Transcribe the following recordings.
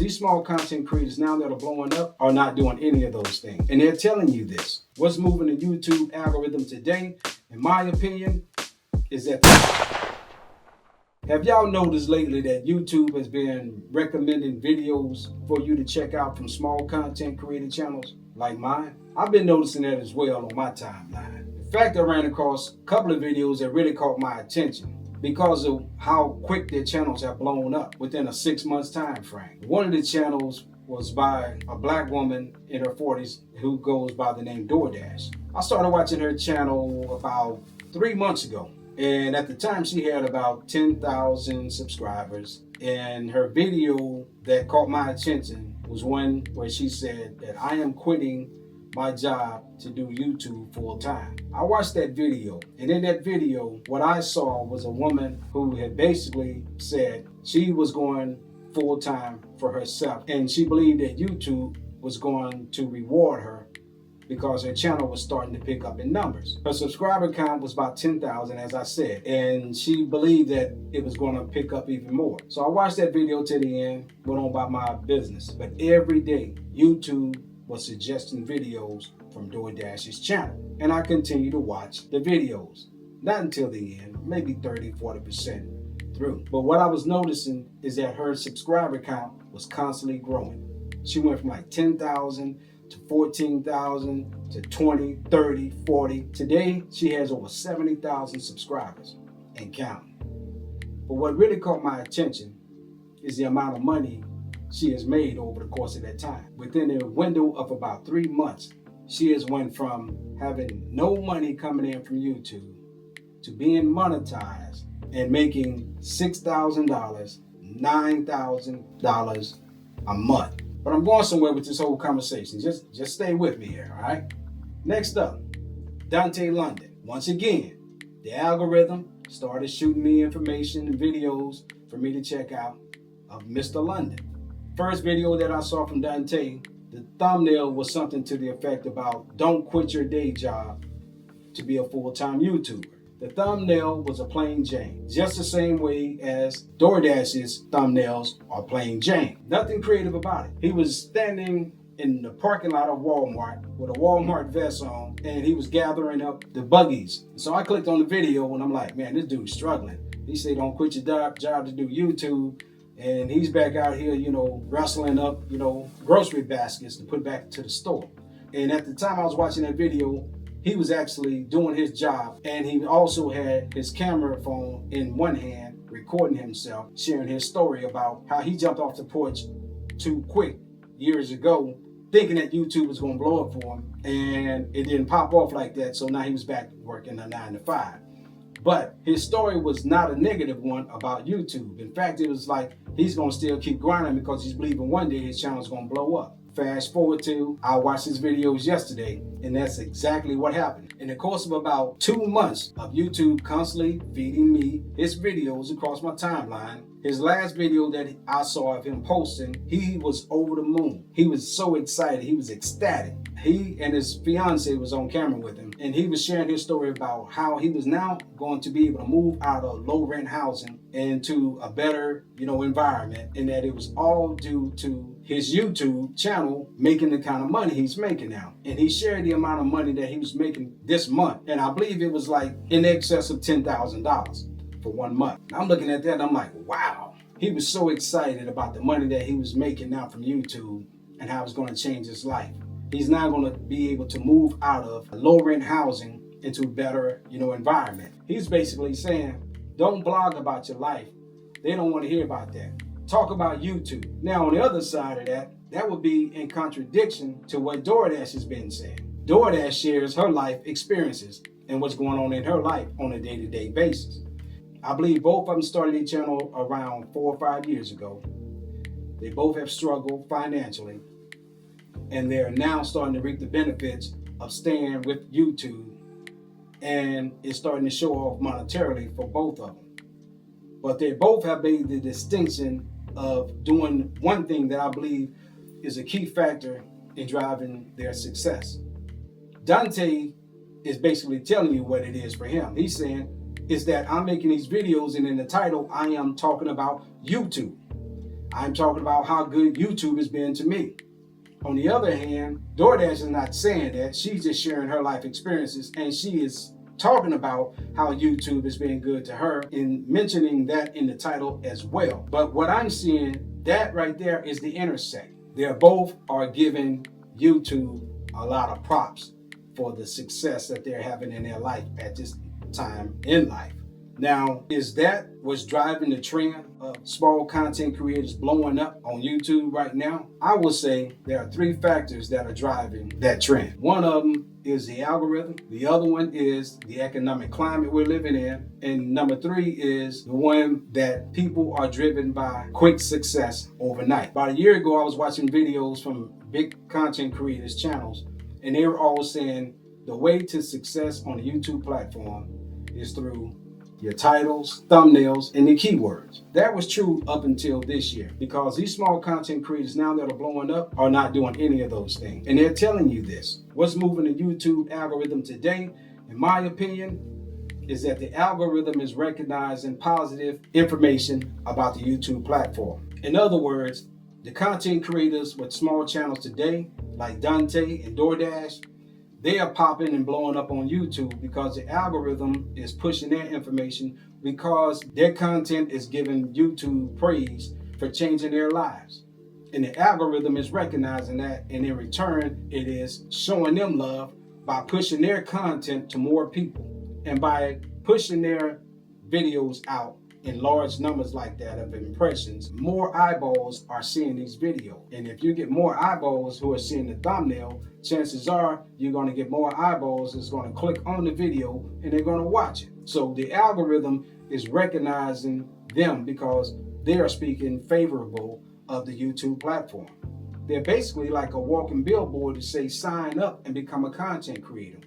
these small content creators now that are blowing up are not doing any of those things. And they're telling you this. What's moving the YouTube algorithm today, in my opinion, is that have y'all noticed lately that YouTube has been recommending videos for you to check out from small content creator channels like mine? I've been noticing that as well on my timeline. In fact, I ran across a couple of videos that really caught my attention because of how quick their channels have blown up within a 6 months time frame. One of the channels was by a black woman in her 40s who goes by the name DoorDash. I started watching her channel about 3 months ago. And at the time, she had about 10,000 subscribers. And her video that caught my attention was one where she said that I am quitting my job to do YouTube full time. I watched that video, and in that video, what I saw was a woman who had basically said she was going full time for herself. And she believed that YouTube was going to reward her because her channel was starting to pick up in numbers. Her subscriber count was about 10,000, as I said, and she believed that it was going to pick up even more. So I watched that video to the end, went on about my business. But every day, YouTube was suggesting videos from DoorDash's channel, and I continued to watch the videos. Not until the end, maybe 30-40% through. But what I was noticing is that her subscriber count was constantly growing. She went from like 10,000 to 14,000 to 20, 30, 40. Today, she has over 70,000 subscribers and counting. But what really caught my attention is the amount of money she has made over the course of that time. Within a window of about 3 months, she has went from having no money coming in from YouTube to being monetized and making $6,000, $9,000 a month. But I'm going somewhere with this whole conversation. Just stay with me here, all right? Next up, Dante London. Once again, the algorithm started shooting me information and videos for me to check out of Mr. London. First video that I saw from Dante, the thumbnail was something to the effect about don't quit your day job to be a full-time YouTuber. The thumbnail was a plain Jane, just the same way as DoorDash's thumbnails are plain Jane. Nothing creative about it. He was standing in the parking lot of Walmart with a Walmart vest on, and he was gathering up the buggies. So I clicked on the video, and I'm like, man, this dude's struggling. He said, don't quit your job to do YouTube. And he's back out here, wrestling up, grocery baskets to put back to the store. And at the time I was watching that video, he was actually doing his job, and he also had his camera phone in one hand, recording himself, sharing his story about how he jumped off the porch too quick years ago, thinking that YouTube was going to blow up for him, and it didn't pop off like that, so now he was back working a 9 to 5. But his story was not a negative one about YouTube. In fact, it was like he's going to still keep grinding because he's believing one day his channel is going to blow up. Fast forward to, I watched his videos yesterday, and that's exactly what happened. In the course of about 2 months of YouTube constantly feeding me his videos across my timeline, his last video that I saw of him posting, he was over the moon. He was so excited, he was ecstatic. He and his fiance was on camera with him, and he was sharing his story about how he was now going to be able to move out of low rent housing into a better, environment, and that it was all due to his YouTube channel making the kind of money he's making now. And he shared the amount of money that he was making this month, and I believe it was like in excess of $10,000 for 1 month. I'm looking at that and I'm like, wow. He was so excited about the money that he was making now from YouTube and how it's going to change his life. He's now going to be able to move out of low rent housing into a better, environment. He's basically saying, don't blog about your life. They don't want to hear about that. Talk about YouTube. Now, on the other side of that, that would be in contradiction to what DoorDash has been saying. DoorDash shares her life experiences and what's going on in her life on a day-to-day basis. I believe both of them started their channel around 4 or 5 years ago. They both have struggled financially, and they're now starting to reap the benefits of staying with YouTube, and it's starting to show off monetarily for both of them. But they both have made the distinction of doing one thing that I believe is a key factor in driving their success. Dante is basically telling you what it is for him. He's saying is that I'm making these videos, and in the title I am talking about YouTube. I'm talking about how good YouTube has been to me. On the other hand, DoorDash is not saying that. She's just sharing her life experiences, and she is talking about how YouTube has been good to her and mentioning that in the title as well. But what I'm seeing, that right there is the intersect. They both are giving YouTube a lot of props for the success that they're having in their life at this time in life. Now, is that what's driving the trend of small content creators blowing up on YouTube right now? I will say there are three factors that are driving that trend. One of them is the algorithm. The other one is the economic climate we're living in. And number three is the one that people are driven by quick success overnight. About a year ago, I was watching videos from big content creators channels, and they were all saying the way to success on the YouTube platform is through your titles, thumbnails, and the keywords. That was true up until this year, because these small content creators now that are blowing up are not doing any of those things. And they're telling you this. What's moving the YouTube algorithm today, in my opinion, is that the algorithm is recognizing positive information about the YouTube platform. In other words, the content creators with small channels today, like Dante and DoorDash, they are popping and blowing up on YouTube because the algorithm is pushing their information, because their content is giving YouTube praise for changing their lives. And the algorithm is recognizing that, and in return, it is showing them love by pushing their content to more people. And by pushing their videos out in large numbers like that of impressions, more eyeballs are seeing these videos. And if you get more eyeballs who are seeing the thumbnail, chances are you're going to get more eyeballs that's going to click on the video and they're going to watch it. So the algorithm is recognizing them because they are speaking favorable of the YouTube platform. They're basically like a walking billboard to say sign up and become a content creator.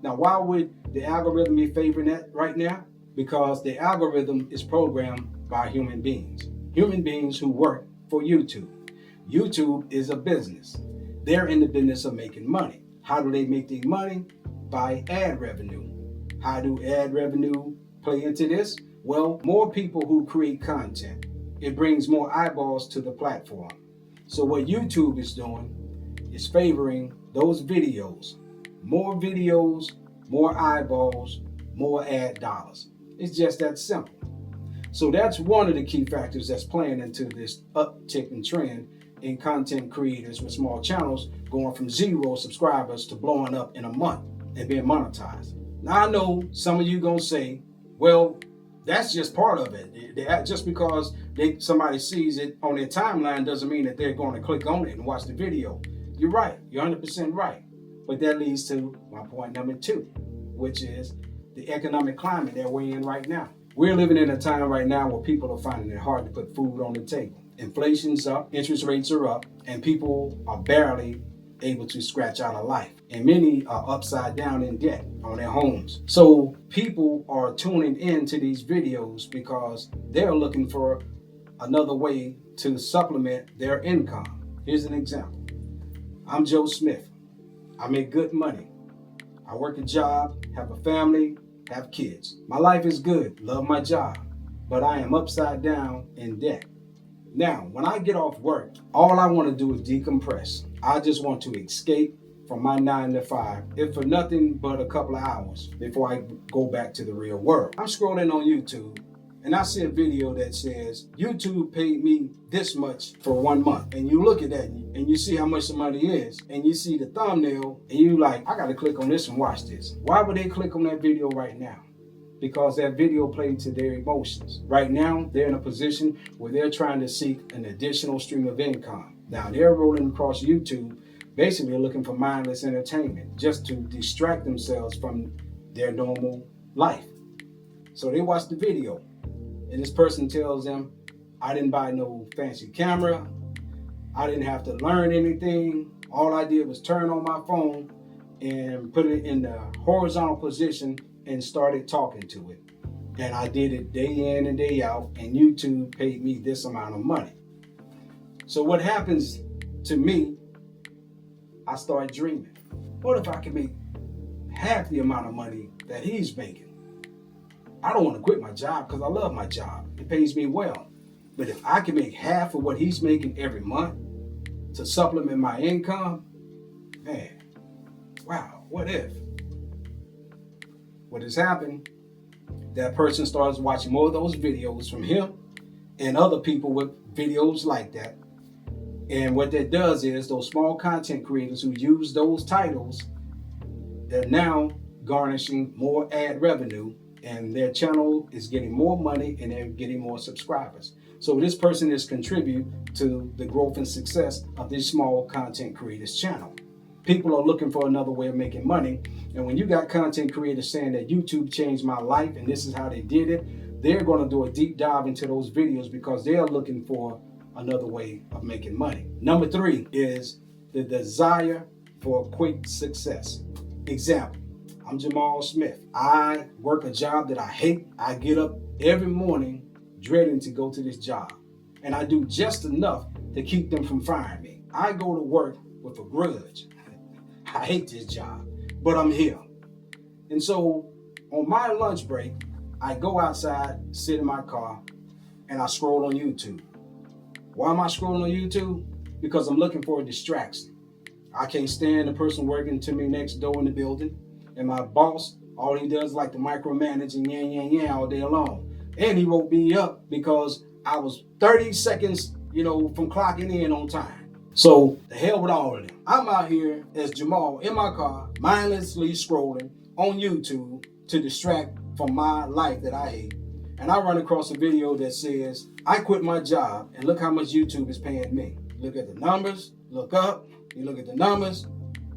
Now, why would the algorithm be favoring that right now? Because the algorithm is programmed by human beings who work for YouTube. YouTube is a business. They're in the business of making money. How do they make their money? By ad revenue. How do ad revenue play into this? Well, more people who create content. It brings more eyeballs to the platform. So what YouTube is doing is favoring those videos. More videos, more eyeballs, more ad dollars. It's just that simple. So that's one of the key factors that's playing into this uptick in trend in content creators with small channels going from 0 subscribers to blowing up in a month and being monetized. Now, I know some of you gonna say, well, that's just part of it. Just because somebody sees it on their timeline doesn't mean that they're going to click on it and watch the video. You're right. You're 100% right. But that leads to my point number 2, which is the economic climate that we're in right now. We're living in a time right now where people are finding it hard to put food on the table. Inflation's up, interest rates are up, and people are barely able to scratch out a life. And many are upside down in debt on their homes. So people are tuning into these videos because they're looking for another way to supplement their income. Here's an example. I'm Joe Smith. I make good money. I work a job, have a family, have kids. My life is good, love my job, but I am upside down in debt. Now, when I get off work, all I want to do is decompress. I just want to escape from my 9 to 5, if for nothing but a couple of hours before I go back to the real world. I'm scrolling on YouTube and I see a video that says, YouTube paid me this much for 1 month. And you look at that and you see how much the money is, and you see the thumbnail and you like, I gotta click on this and watch this. Why would they click on that video right now? Because that video played to their emotions. Right now, they're in a position where they're trying to seek an additional stream of income. Now, they're rolling across YouTube, basically looking for mindless entertainment, just to distract themselves from their normal life. So they watch the video, and this person tells them, I didn't buy no fancy camera. I didn't have to learn anything. All I did was turn on my phone and put it in the horizontal position and started talking to it. And I did it day in and day out, and YouTube paid me this amount of money. So what happens to me, I start dreaming. What if I could make half the amount of money that he's making? I don't want to quit my job because I love my job. It pays me well. But if I can make half of what he's making every month to supplement my income, man, wow, what if? What has happened? That person starts watching more of those videos from him and other people with videos like that. And what that does is those small content creators who use those titles, they're now garnishing more ad revenue, and their channel is getting more money and they're getting more subscribers. So this person is contributing to the growth and success of this small content creators channel. People are looking for another way of making money. And when you got content creators saying that YouTube changed my life and this is how they did it, they're going to do a deep dive into those videos because they're looking for another way of making money. Number 3 is the desire for quick success. Example, I'm Jamal Smith. I work a job that I hate. I get up every morning dreading to go to this job. And I do just enough to keep them from firing me. I go to work with a grudge. I hate this job, but I'm here. And so on my lunch break, I go outside, sit in my car, and I scroll on YouTube. Why am I scrolling on YouTube? Because I'm looking for a distraction. I can't stand the person working to me next door in the building. And my boss, all he does is like to micromanage and yeah all day long. And he woke me up because I was 30 seconds, from clocking in on time. So the hell with all of them. I'm out here as Jamal in my car, mindlessly scrolling on YouTube to distract from my life that I hate. And I run across a video that says, I quit my job and look how much YouTube is paying me. Look at the numbers, look up, you look at the numbers,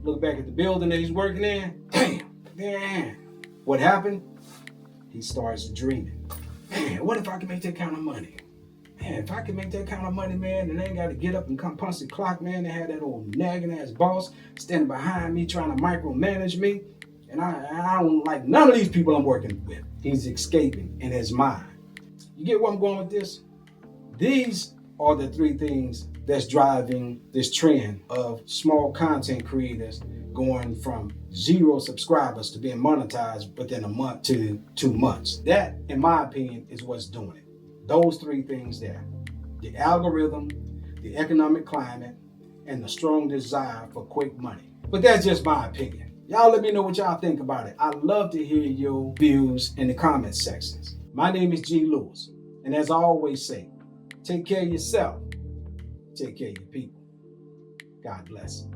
look back at the building that he's working in. Damn. What happened? He starts dreaming. Man, what if I can make that kind of money? Man, if I can make that kind of money, man, then I ain't got to get up and come punch the clock, man. They had that old nagging ass boss standing behind me trying to micromanage me. And I don't like none of these people I'm working with. He's escaping in his mind. You get where I'm going with this? These are the 3 things that's driving this trend of small content creators going from 0 subscribers to being monetized within a month to 2 months. That, in my opinion, is what's doing it. Those 3 things there: the algorithm, the economic climate, and the strong desire for quick money. But that's just my opinion. Y'all let me know what y'all think about it. I'd love to hear your views in the comment sections. My name is G. Lewis, and as I always say, take care of yourself, take care of your people. God bless.